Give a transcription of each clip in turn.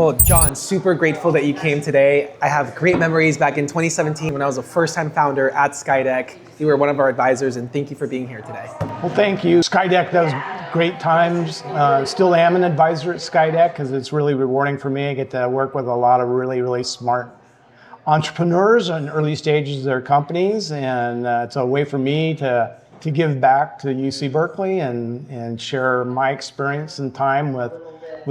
Well, John, super grateful that you came today. I have great memories back in 2017 when I was a first-time founder at Skydeck. You were one of our advisors, and thank you for being here today. Well, thank you. Skydeck, that was great times. Still am an advisor at Skydeck because it's really rewarding for me. I get to work with a lot of really smart entrepreneurs in early stages of their companies, and it's a way for me to give back to UC Berkeley and share my experience and time with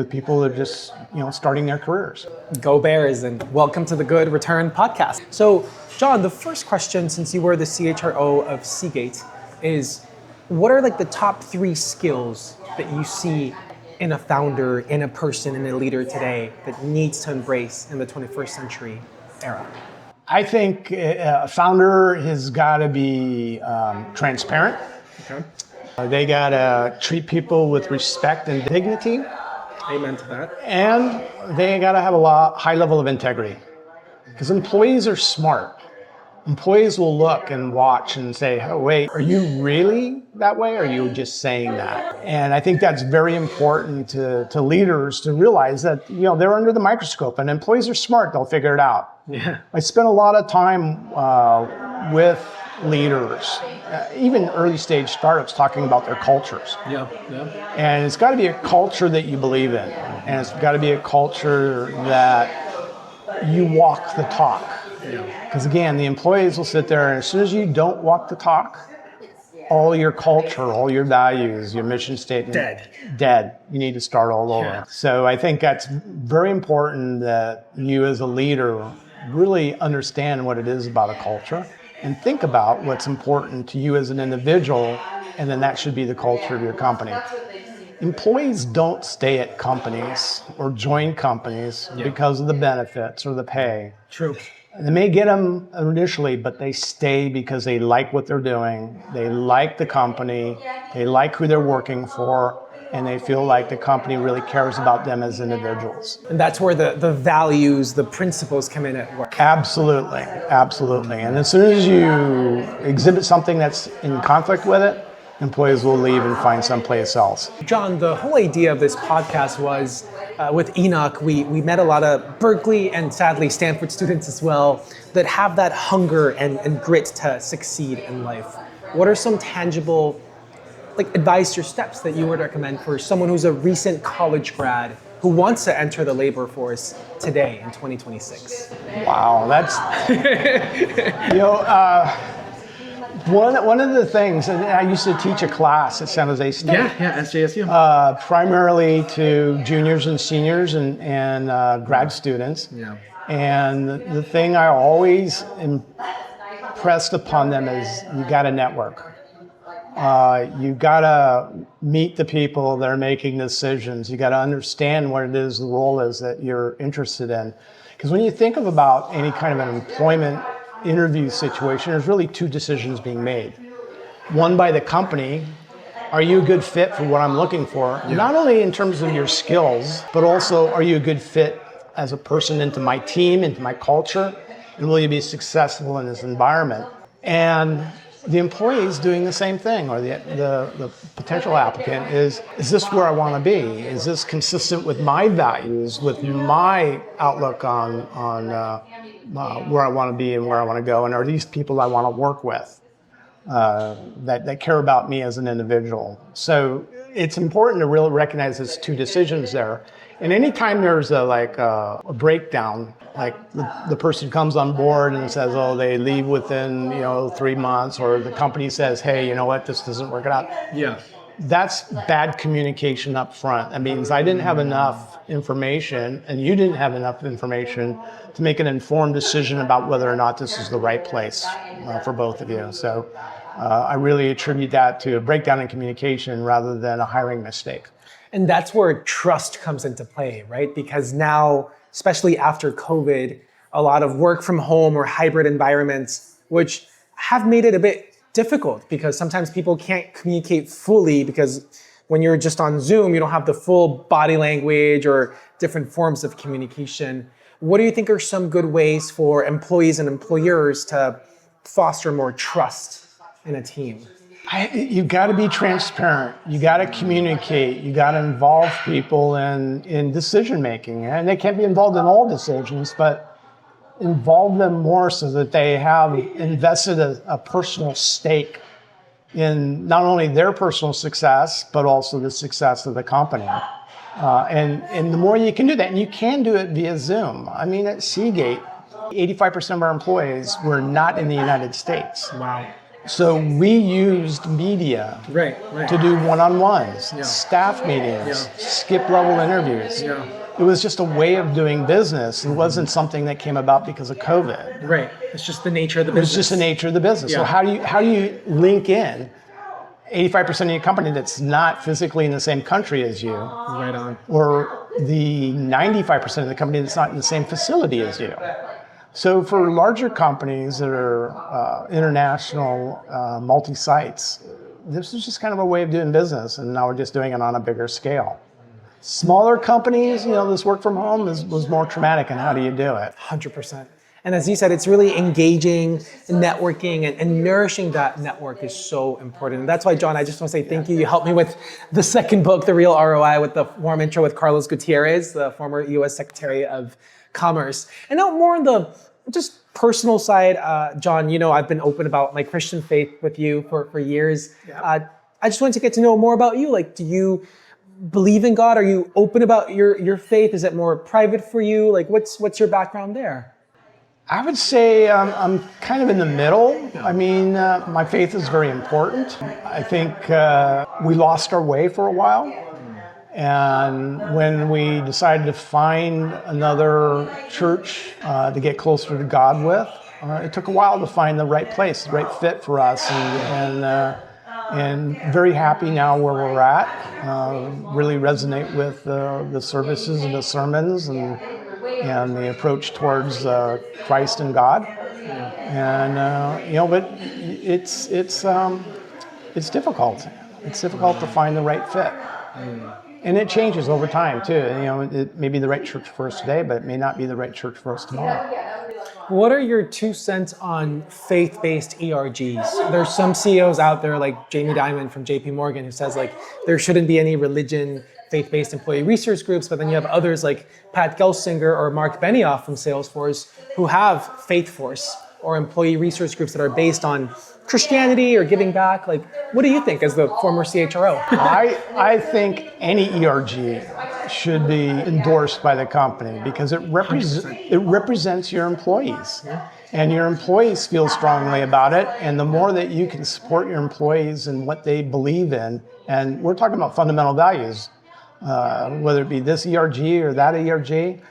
people that are just starting their careers. Go Bears, and welcome to the Good Return podcast. So, John, the first question, since you were the CHRO of Seagate, is what are the top 3 skills that you see in a founder, in a person, in a leader today that needs to embrace in the 21st century era? I think a founder has got to be transparent. Okay. They got to treat people with respect and dignity. Amen to that. And they got to have a high level of integrity. Because employees are smart. Employees will look and watch and say, oh, wait, are you really that way? Or are you just saying that? And I think that's very important to leaders to realize that they're under the microscope, and employees are smart. They'll figure it out. Yeah. I spent a lot of time with leaders, even early stage startups, talking about their cultures. Yeah. And it's got to be a culture that you believe in. And it's got to be a culture that you walk the talk. Because again, the employees will sit there, and as soon as you don't walk the talk, all your culture, all your values, your mission statement, dead. You need to start all over. Yeah. So I think that's very important that you as a leader really understand what it is about a culture and think about what's important to you as an individual, and then that should be the culture of your company. Employees don't stay at companies or join companies because of the benefits or the pay. True. They may get them initially, but they stay because they like what they're doing, they like the company, they like who they're working for, and they feel like the company really cares about them as individuals. And that's where the values, the principles come in at work. Absolutely. And as soon as you exhibit something that's in conflict with it, employees will leave and find someplace else. John, the whole idea of this podcast was with Enoch, we met a lot of Berkeley and sadly Stanford students as well that have that hunger and grit to succeed in life. What are some tangible advice or steps that you would recommend for someone who's a recent college grad who wants to enter the labor force today in 2026? Wow, that's, one of the things, and I used to teach a class at San Jose State. Yeah, SJSU. Primarily to juniors and seniors and grad students. Yeah. And the thing I always impressed upon them is you got to network. You got to meet the people that are making decisions. You got to understand what it is, the role is that you're interested in. Because when you think about any kind of an employment interview situation, there's really 2 decisions being made. One by the company, are you a good fit for what I'm looking for? Yeah. Not only in terms of your skills, but also are you a good fit as a person into my team, into my culture, and will you be successful in this environment? And the employee is doing the same thing, or the potential applicant is this where I want to be? Is this consistent with my values, with my outlook on where I want to be and where I want to go? And are these people I want to work with that care about me as an individual? So it's important to really recognize there's 2 decisions there. And anytime there's a breakdown, like the person comes on board and says, oh, they leave within 3 months, or the company says, hey, you know what, this doesn't work out. Yeah. That's bad communication up front. That means I didn't have enough information and you didn't have enough information to make an informed decision about whether or not this is the right place for both of you. So I really attribute that to a breakdown in communication rather than a hiring mistake. And that's where trust comes into play, right? Because now, especially after COVID, a lot of work from home or hybrid environments, which have made it a bit difficult because sometimes people can't communicate fully because when you're just on Zoom, you don't have the full body language or different forms of communication. What do you think are some good ways for employees and employers to foster more trust in a team? You got to be transparent. You got to communicate. You got to involve people in decision making, and they can't be involved in all decisions, but involve them more so that they have invested a personal stake in not only their personal success but also the success of the company. And the more you can do that, and you can do it via Zoom. I mean, at Seagate, 85% of our employees were not in the United States. Wow. So we used media to do one-on-ones, staff meetings, skip-level interviews. Yeah. It was just a way of doing business. It wasn't something that came about because of COVID. Right. It's just the nature of the business. It's just the nature of the business. Yeah. So how do you link in 85% of your company that's not physically in the same country as you? Right on. Or the 95% of the company that's not in the same facility as you? So for larger companies that are international, multi-sites, this is just kind of a way of doing business, and now we're just doing it on a bigger scale. Smaller companies, this work from home was more traumatic, and how do you do it? 100%. And as you said, it's really engaging, networking, and nourishing that network is so important. And that's why, John, I just want to say thank you. You helped me with the second book, The Real ROI, with the warm intro with Carlos Gutierrez, the former U.S. Secretary of Commerce. And now more on the just personal side, John, I've been open about my Christian faith with you for years. I just wanted to get to know more about you. Like, do you believe in God? Are you open about your faith? Is it more private for you? Like, what's your background there? I would say I'm kind of in the middle. I mean, my faith is very important. I think we lost our way for a while. And when we decided to find another church to get closer to God with, it took a while to find the right place, the right fit for us. And very happy now where we're at. Really resonate with the services and the sermons and the approach towards Christ and God. And but it's difficult. It's difficult to find the right fit. And it changes over time too. It may be the right church for us today, but it may not be the right church for us tomorrow. What are your 2 cents on faith-based ERGs? There's some CEOs out there like Jamie Dimon from JP Morgan who says like there shouldn't be any religion faith-based employee research groups, but then you have others like Pat Gelsinger or Mark Benioff from Salesforce who have Faith Force or employee research groups that are based on Christianity or giving back. Like, what do you think as the former CHRO? I think any ERG should be endorsed by the company because it represents your employees. And your employees feel strongly about it. And the more that you can support your employees and what they believe in, and we're talking about fundamental values, whether it be this ERG or that ERG,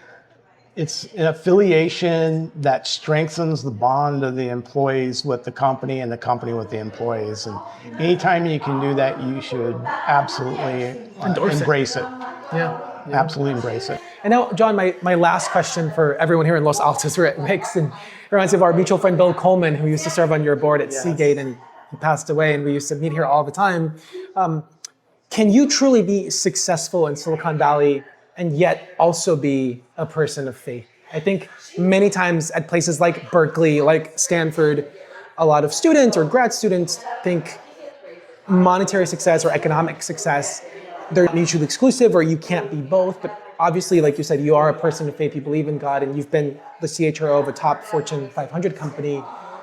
it's an affiliation that strengthens the bond of the employees with the company and the company with the employees. And anytime you can do that, you should absolutely embrace it. Yeah. Absolutely embrace it. And now, John, my last question for everyone here in Los Altos, we're at Mix, and it reminds me of our mutual friend Bill Coleman, who used to serve on your board at Seagate, and he passed away, and we used to meet here all the time. Can you truly be successful in Silicon Valley and yet also be a person of faith? I think many times at places like Berkeley, like Stanford, a lot of students or grad students think monetary success or economic success, they're mutually exclusive or you can't be both. But obviously, like you said, you are a person of faith, you believe in God, and you've been the CHRO of a top Fortune 500 company.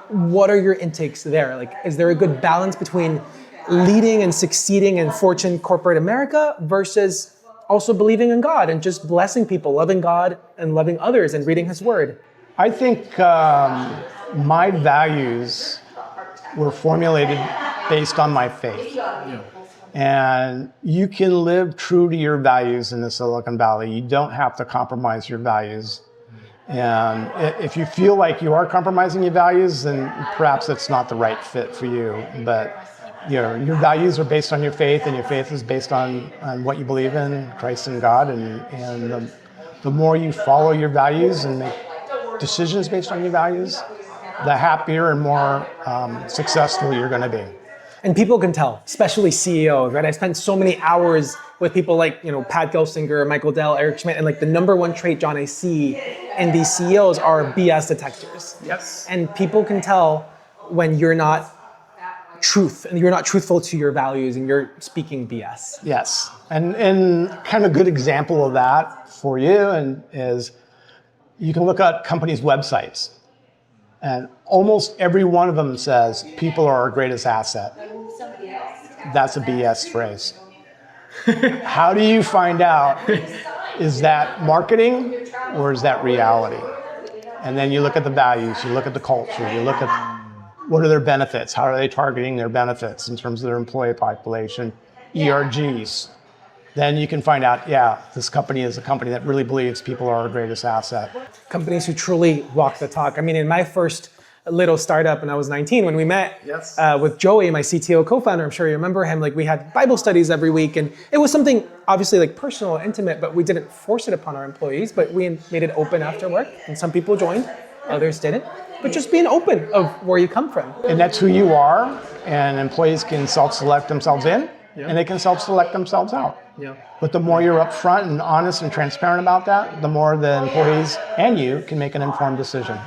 What are your intakes there? Like, is there a good balance between leading and succeeding in Fortune corporate America versus also believing in God and just blessing people, loving God and loving others and reading His Word? I think my values were formulated based on my faith. And you can live true to your values in the Silicon Valley. You don't have to compromise your values. And if you feel like you are compromising your values, then perhaps it's not the right fit for you. But your values are based on your faith, and your faith is based on what you believe in, Christ and God. And the more you follow your values and make decisions based on your values, the happier and more successful you're going to be. And people can tell, especially CEOs, right? I spent so many hours with people like, Pat Gelsinger, Michael Dell, Eric Schmidt, and like the number one trait, John, I see in these CEOs are BS detectors. Yes. And people can tell when you're not truth and you're not truthful to your values and you're speaking BS. Yes. And kind of a good example of that for you is you can look at companies' websites. And almost every one of them says people are our greatest asset. That's a BS phrase. How do you find out, is that marketing or is that reality? And then you look at the values, you look at the culture, you look at what are their benefits, how are they targeting their benefits in terms of their employee population, ERGs. Then you can find out, yeah, this company is a company that really believes people are our greatest asset. Companies who truly walk the talk. I mean, in my first little startup when I was 19, when we met with Joey, my CTO co-founder, I'm sure you remember him, like we had Bible studies every week, and it was something obviously like personal, intimate, but we didn't force it upon our employees, but we made it open after work, and some people joined, others didn't. But just being open of where you come from. And that's who you are, and employees can self-select themselves in, and they can self-select themselves out. Yeah. But the more you're upfront and honest and transparent about that, the more the employees and you can make an informed decision.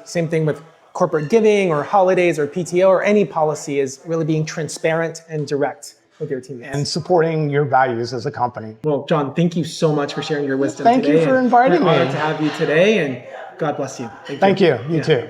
Same thing with corporate giving or holidays or PTO or any policy, is really being transparent and direct with your teammates. And supporting your values as a company. Well, John, thank you so much for sharing your wisdom Thank today. you for inviting me. We're honored to have you today, and God bless you. Thank you. You too.